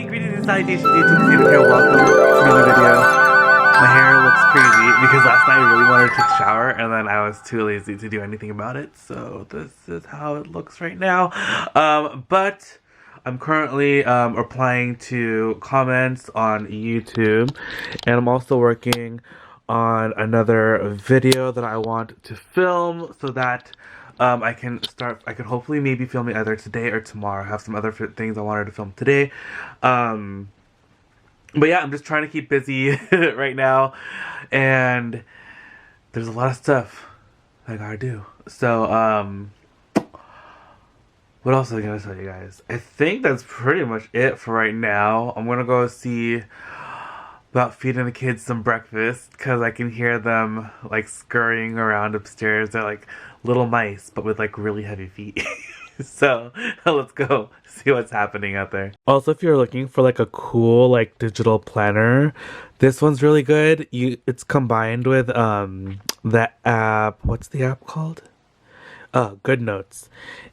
morning, greetings and salutations, YouTube here. Welcome to another video. My hair looks crazy because last night I really wanted to take a shower and then I was too lazy to do anything about it. So this is how it looks right now. But I'm currently replying to comments on YouTube, and I'm also working on another video that I want to film so that I can hopefully maybe film it either today or tomorrow. I have some other things I wanted to film today. But yeah, I'm just trying to keep busy right now. And there's a lot of stuff I gotta do. So, what else was I gonna tell you guys? I think that's pretty much it for right now. I'm gonna go see about feeding the kids some breakfast because I can hear them like scurrying around upstairs. They're like little mice, but with like really heavy feet. So let's go see what's happening out there. Also, if you're looking for like a cool like digital planner, this one's really good. It's combined with the app. What's the app called? Good Notes.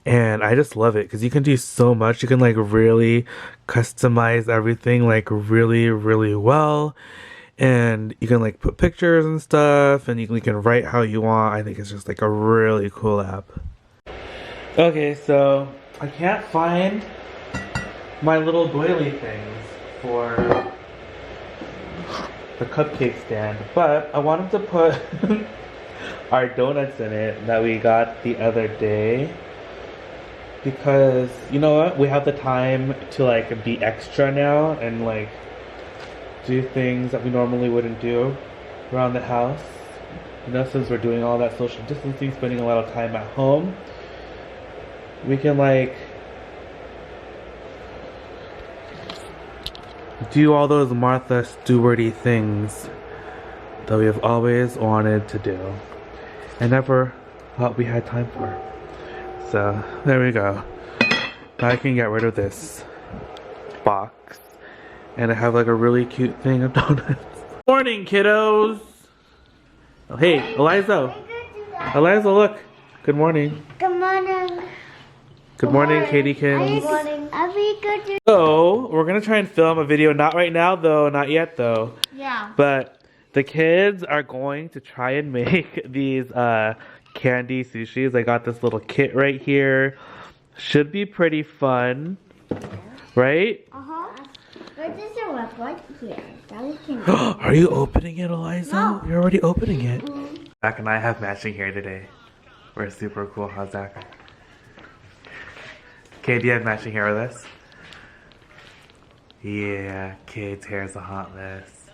And I just love it because you can do so much. You can like really customize everything like really well, and you can like put pictures and stuff, and you can write how you want. I think it's just like a really cool app. Okay, so I can't find my little doily things for the cupcake stand, but I wanted to put our donuts in it that we got the other day because, you know what, we have the time to like be extra now and like do things that we normally wouldn't do around the house. You know, since we're doing all that social distancing, spending a lot of time at home, we can like do all those Martha Stewart-y things that we have always wanted to do and never thought we had time for. So there we go. Now I can get rid of this box and I have like a really cute thing of donuts. Morning, kiddos. Oh, hey, Eliza. Eliza, look. Good morning. Good morning. Good morning, Katykins. Good morning. So, we're gonna try and film a video. Not right now, though. Not yet, though. Yeah. But the kids are going to try and make these candy sushis. I got this little kit right here. Should be pretty fun, right? Where does it look right here? Are you opening it, Eliza? No. You're already opening it. Zach and I have matching hair today. We're super cool, huh, Zach? Okay, do you have matching hair with us? Yeah, Kate's hair is a hot mess.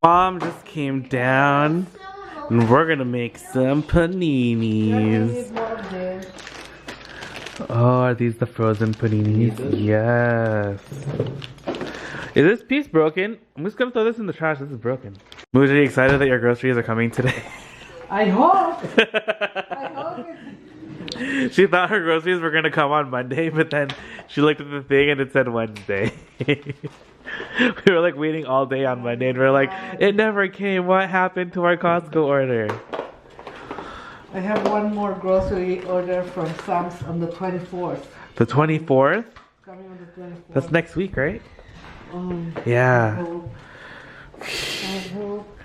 Mom just came down and we're gonna make some paninis. Oh, are these the frozen paninis? Yes. Is this piece broken? I'm just gonna throw this in the trash. This is broken. Mooj, are you excited that your groceries are coming today? I hope. I hope it's... She thought her groceries were gonna come on Monday, but then she looked at the thing and it said Wednesday. We were like waiting all day on Monday and we are like, it never came. What happened to our Costco order? I have one more grocery order from Sam's on the 24th. The 24th? Coming on the 24th. That's next week, right? I Yeah. hope. I hope.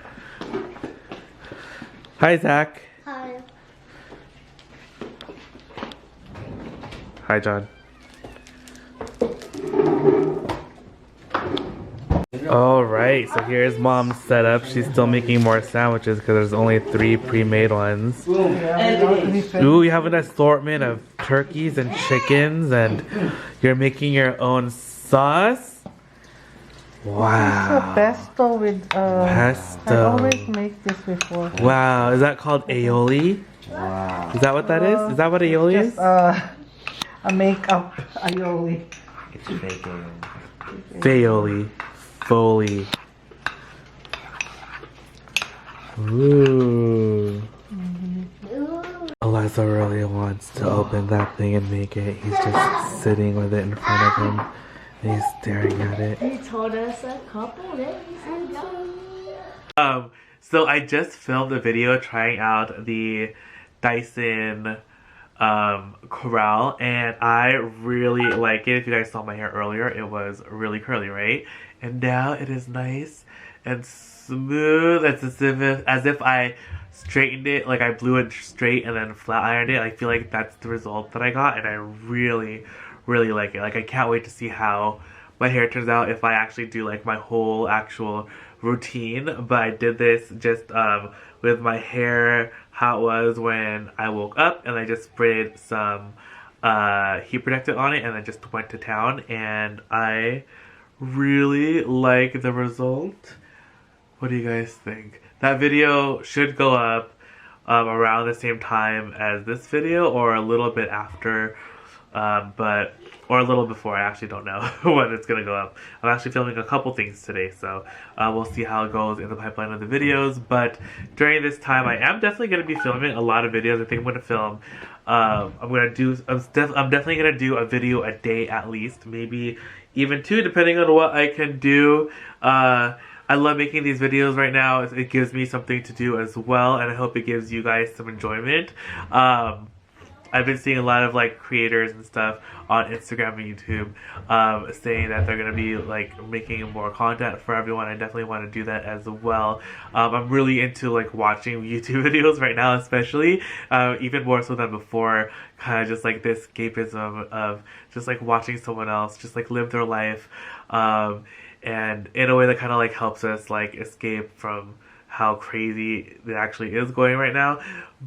Hi, Zach. Hi. Hi, John. Alright, so here's Mom's setup. She's still making more sandwiches because there's only 3 pre-made ones. Ooh, you have an assortment of turkeys and chickens, and you're making your own sauce? Wow. It's a pesto with Pesto. I always make this before. Wow, is that called aioli? Wow. Is that what that is? Is that what aioli is? Just a makeup aioli. It's fake Aioli. Foley. Ooh. Eliza really wants to open that thing and make it. He's just sitting with it in front of him and he's staring at it. He told us a couple days ago. So I just filmed a video trying out the Dyson corral, and I really like it. If you guys saw my hair earlier, it was really curly, right? And now it is nice and smooth, as if I straightened it, like I blew it straight and then flat ironed it. I feel like that's the result that I got, and I really like it. Like, I can't wait to see how my hair turns out if I actually do like my whole actual routine. But I did this just with my hair how it was when I woke up, and I just sprayed some heat protectant on it and then just went to town, and I really like the result. What do you guys think? That video should go up around the same time as this video, or a little bit after, or a little before. I actually don't know when it's gonna go up. I'm actually filming a couple things today, so we'll see how it goes in the pipeline of the videos. But during this time, I am definitely gonna be filming a lot of videos. I think I'm gonna film. I'm definitely gonna do a video a day at least, maybe even 2, depending on what I can do. I love making these videos right now. It gives me something to do as well, and I hope it gives you guys some enjoyment. I've been seeing a lot of like creators and stuff on Instagram and YouTube saying that they're gonna be like making more content for everyone. I definitely want to do that as well. I'm really into like watching YouTube videos right now, especially even more so than before. Kind of just like this escapism of just like watching someone else just like live their life, and in a way that kind of like helps us like escape from how crazy it actually is going right now.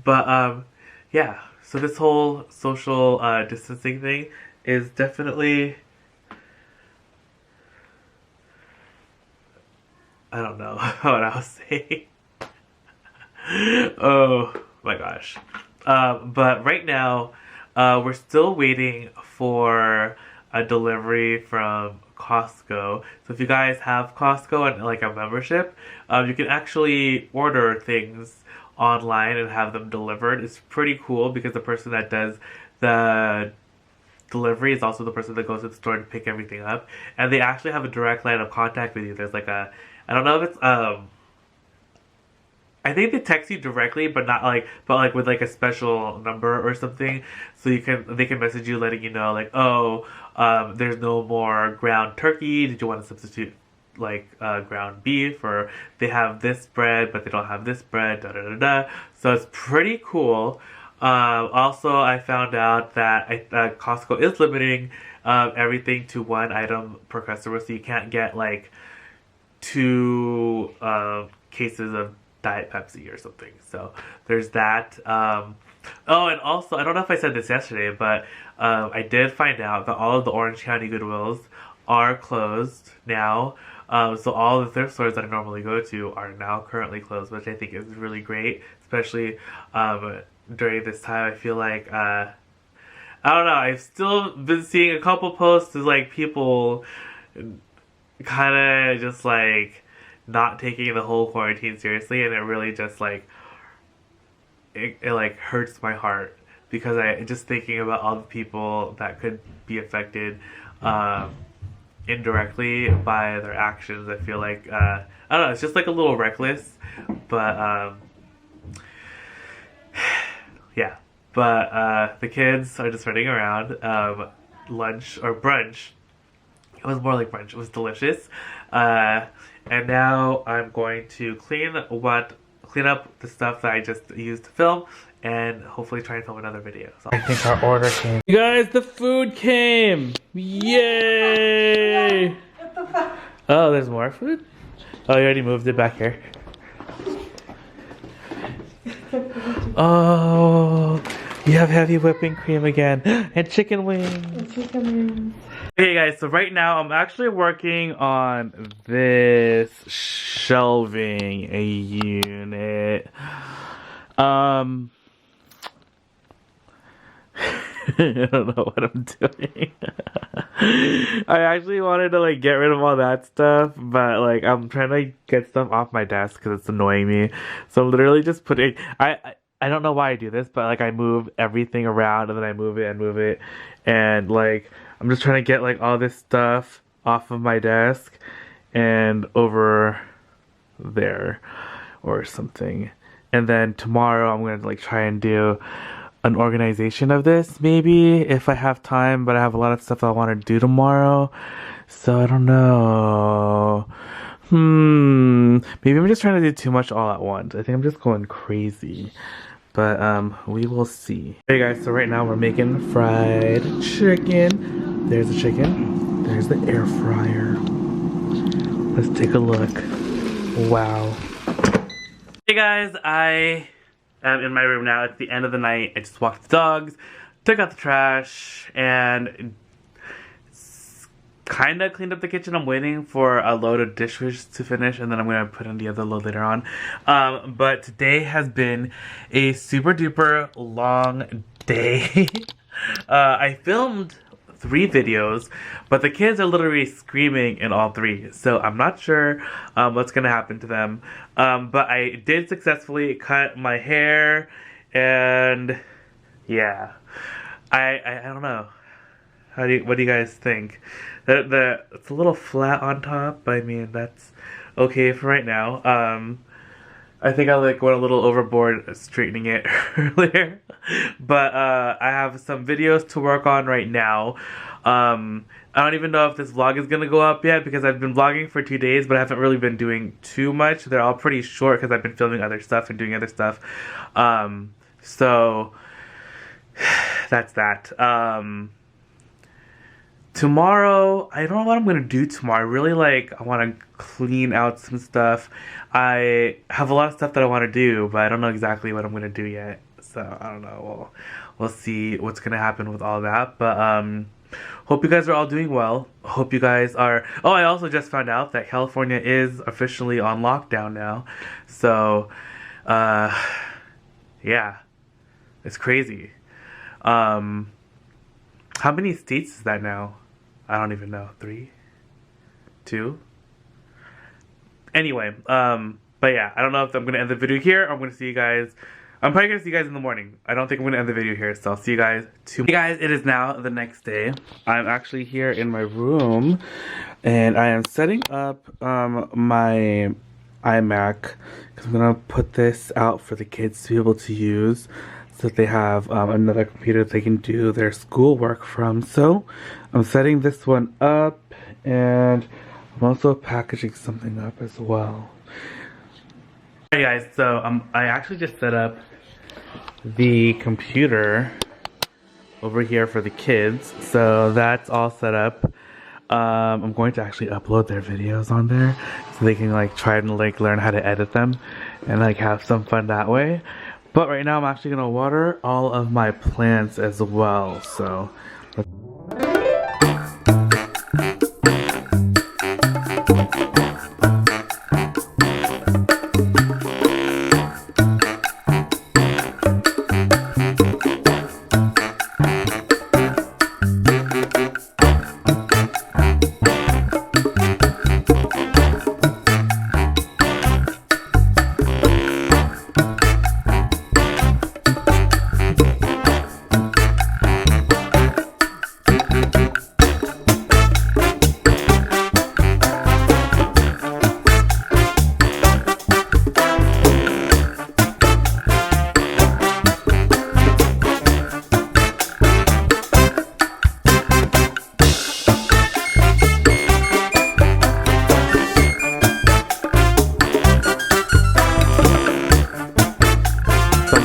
But yeah. So this whole social distancing thing is definitely, I don't know what I was saying. Oh my gosh. But right now, we're still waiting for a delivery from Costco. So if you guys have Costco and like a membership, you can actually order things online and have them delivered. It's pretty cool because the person that does the delivery is also the person that goes to the store to pick everything up, and they actually have a direct line of contact with you. There's like a, I don't know if it's I think they text you directly, but not like, but like with like a special number or something, so they can message you letting you know like, oh, there's no more ground turkey, did you want to substitute like ground beef, or they have this bread but they don't have this bread, da da da da. So it's pretty cool. Also, I found out that Costco is limiting everything to 1 item per customer, so you can't get like 2 cases of Diet Pepsi or something. So there's that. Oh, and also, I don't know if I said this yesterday, but I did find out that all of the Orange County Goodwills are closed now. So all the thrift stores that I normally go to are now currently closed, which I think is really great, especially during this time. I feel like, I don't know, I've still been seeing a couple posts of like people kind of just like not taking the whole quarantine seriously, and it really just like, it like hurts my heart, because I just thinking about all the people that could be affected indirectly by their actions. I feel like, I don't know, it's just like a little reckless, but yeah. But the kids are just running around. Lunch or brunch, it was more like brunch, it was delicious. And now I'm going to clean up the stuff that I just used to film, and hopefully try and film another video. So I think our order came. You guys, the food came! Yay! Oh, there's more food? Oh, you already moved it back here. Oh, you have heavy whipping cream again. And chicken wings. Okay guys, so right now I'm actually working on this shelving unit. I don't know what I'm doing. I actually wanted to like get rid of all that stuff, but like I'm trying to get stuff off my desk because it's annoying me. So I'm literally just putting, I don't know why I do this, but like I move everything around and then I move it, and like I'm just trying to get like all this stuff off of my desk and over there or something. And then tomorrow I'm gonna like try and do an organization of this maybe if I have time, but I have a lot of stuff I want to do tomorrow, so I don't know. Maybe I'm just trying to do too much all at once. I think I'm just going crazy, but we will see. Hey guys, so right now we're making fried chicken. There's the chicken, there's the air fryer. Let's take a look. Wow. Hey guys, I am in my room now. It's the end of the night. I just walked the dogs, took out the trash, and kind of cleaned up the kitchen. I'm waiting for a load of dishes to finish, and then I'm going to put in the other load later on. But today has been a super duper long day. I filmed 3 videos, but the kids are literally screaming in all 3, so I'm not sure what's gonna happen to them, but I did successfully cut my hair, and yeah, I don't know, what do you guys think? It's a little flat on top, but I mean that's okay for right now. I think I went a little overboard straightening it earlier, but I have some videos to work on right now. I don't even know if this vlog is gonna go up yet because I've been vlogging for 2 days, but I haven't really been doing too much. They're all pretty short because I've been filming other stuff and doing other stuff. So that's that. Tomorrow, I don't know what I'm gonna do tomorrow. I really I want to clean out some stuff. I have a lot of stuff that I want to do, but I don't know exactly what I'm gonna do yet. So I don't know. We'll see what's gonna happen with all that. But hope you guys are all doing well. Hope you guys are. Oh, I also just found out that California is officially on lockdown now. So yeah, it's crazy. How many states is that now? I don't even know. 3? 2? Anyway, but yeah, I don't know if I'm gonna end the video here or I'm gonna see you guys. I'm probably gonna see you guys in the morning. I don't think I'm gonna end the video here, so I'll see you guys tomorrow. Hey guys, it is now the next day. I'm actually here in my room and I am setting up my iMac because I'm gonna put this out for the kids to be able to use, so that they have another computer they can do their schoolwork from. So I'm setting this one up, and I'm also packaging something up as well. Hey guys, so I actually just set up the computer over here for the kids, so that's all set up. I'm going to actually upload their videos on there so they can try and learn how to edit them and have some fun that way. But right now I'm actually gonna water all of my plants as well, so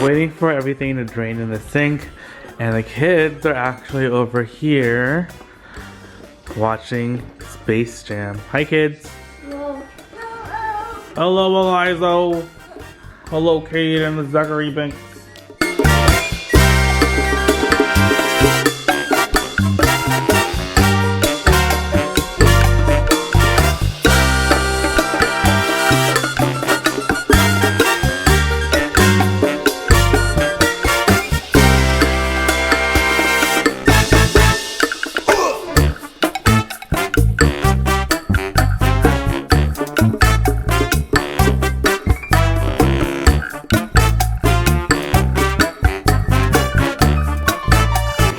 waiting for everything to drain in the sink, and the kids are actually over here watching Space Jam. Hi kids. Hello. Hello Eliza. Hello Kate and the Zachary Banks.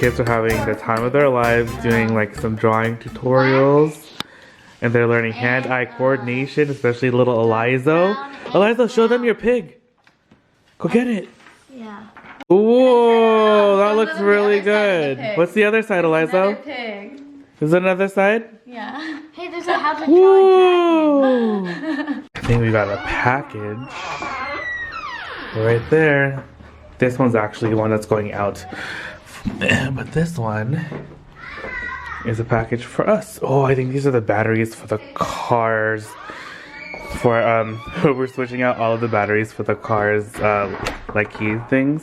Kids are having the time of their lives doing some drawing tutorials, and they're learning hand-eye coordination, especially little Eliza. Eliza, show them your pig. Go get it. Yeah. Ooh, that Oh, looks look at the really other side of the good. pig. What's the other side, Another Eliza? pig. Is there another side? Yeah. Hey, there's a how to draw a dragon. Ooh. I think we got a package right there. This one's actually the one that's going out. But this one is a package for us. Oh, I think these are the batteries for the cars. For we're switching out all of the batteries for the cars, like key things.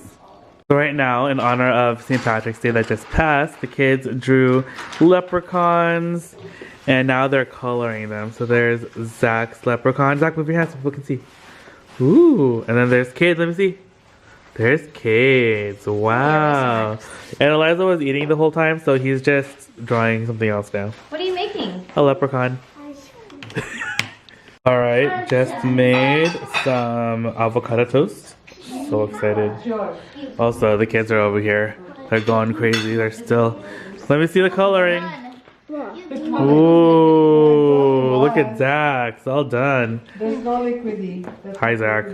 So right now, in honor of St. Patrick's Day that just passed, the kids drew leprechauns, and now they're coloring them. So there's Zach's leprechaun. Zach, move your hands so people can see. Ooh, and then there's Cade. Let me see. There's Cade. Wow. And Eliza was eating the whole time, so he's just drawing something else now. What are you making? A leprechaun. Alright, just made some avocado toast. So excited. Also, the kids are over here. They're going crazy. They're still... Let me see the coloring. Ooh, look at Zach. It's all done. There's no liquidy. Hi, Zach.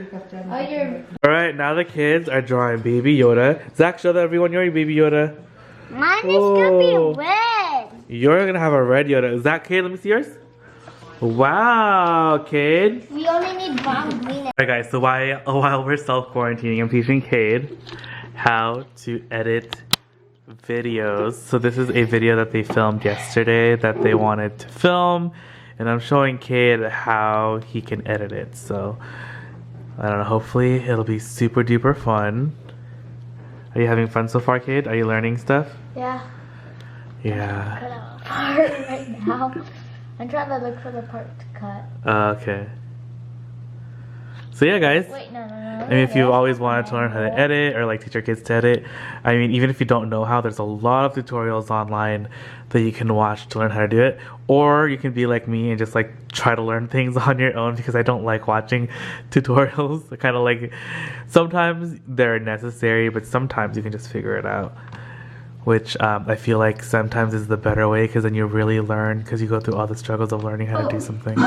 Oh, you're... Alright, now the kids are drawing Baby Yoda. Zach, show everyone your Baby Yoda. Mine is gonna be red. You're gonna have a red Yoda. Zach, Cade, let me see yours. Wow, Cade. We only need brown, green, and Alright guys, so while we're self-quarantining, I'm teaching Cade how to edit videos. So this is a video that they filmed yesterday that they wanted to film, and I'm showing Cade how he can edit it. So, I don't know, hopefully it'll be super duper fun. Are you having fun so far, Cade? Are you learning stuff? yeah. Yeah. Cut out a part right now. I'm trying to look for the part to cut. Okay. So yeah, guys. Wait, no. I mean, if you've always wanted to learn how to edit or like teach your kids to edit, I mean, even if you don't know how, there's a lot of tutorials online that you can watch to learn how to do it. Or you can be like me and just like try to learn things on your own, because I don't like watching tutorials. I kind of like, sometimes they're necessary, but sometimes you can just figure it out. Which I feel like sometimes is the better way, because then you really learn, because you go through all the struggles of learning how to do something. You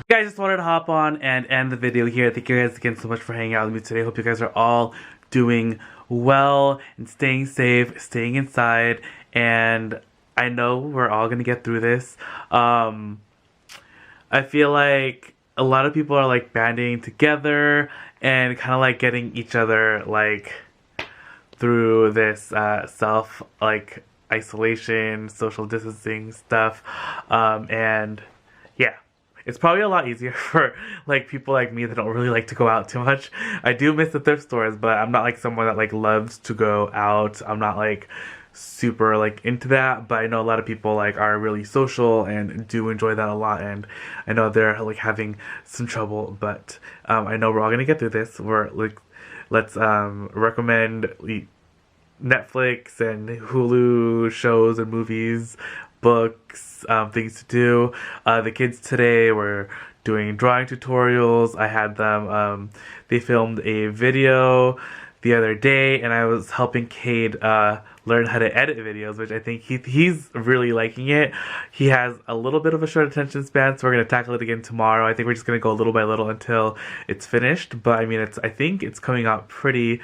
guys, just wanted to hop on and end the video here. Thank you guys again so much for hanging out with me today. Hope you guys are all doing well and staying safe, staying inside, and I know we're all gonna get through this. I feel like a lot of people are like banding together and kind of like getting each other like through this self like isolation, social distancing stuff, and yeah, it's probably a lot easier for like people like me that don't really like to go out too much. I do miss the thrift stores, but I'm not like someone that like loves to go out. I'm not like super like into that, but I know a lot of people like are really social and do enjoy that a lot, and I know they're like having some trouble, but I know we're all gonna get through this. We're like, let's recommend Netflix and Hulu shows and movies, books, things to do. The kids today were doing drawing tutorials. I had them, they filmed a video the other day, and I was helping Cade learn how to edit videos, which I think he's really liking it. He has a little bit of a short attention span, so we're going to tackle it again tomorrow. I think we're just going to go little by little until it's finished, but I mean, I think it's coming out pretty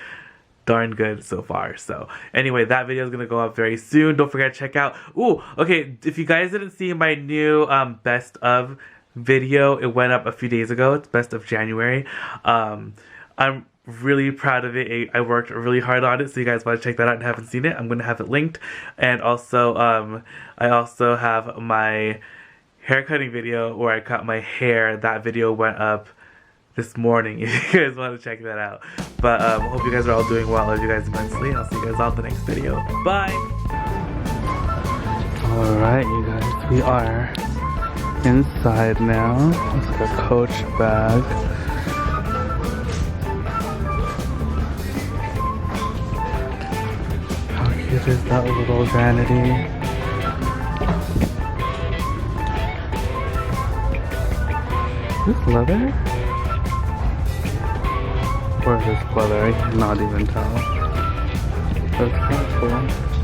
darn good so far. So anyway, that video is going to go up very soon. Don't forget to check out, okay, if you guys didn't see my new best of video, it went up a few days ago. It's best of January. I'm really proud of it. I worked really hard on it, so you guys want to check that out and haven't seen it, I'm going to have it linked. And also I also have my haircutting video where I cut my hair. That video went up this morning if you guys want to check that out. But hope you guys are all doing well. I love you guys immensely. I'll see you guys all in the next video. Bye! Alright, you guys, we are inside now. It's like a Coach bag. How cute is that little vanity? Is this leather? Or is this leather? I cannot even tell. That's kind of cool.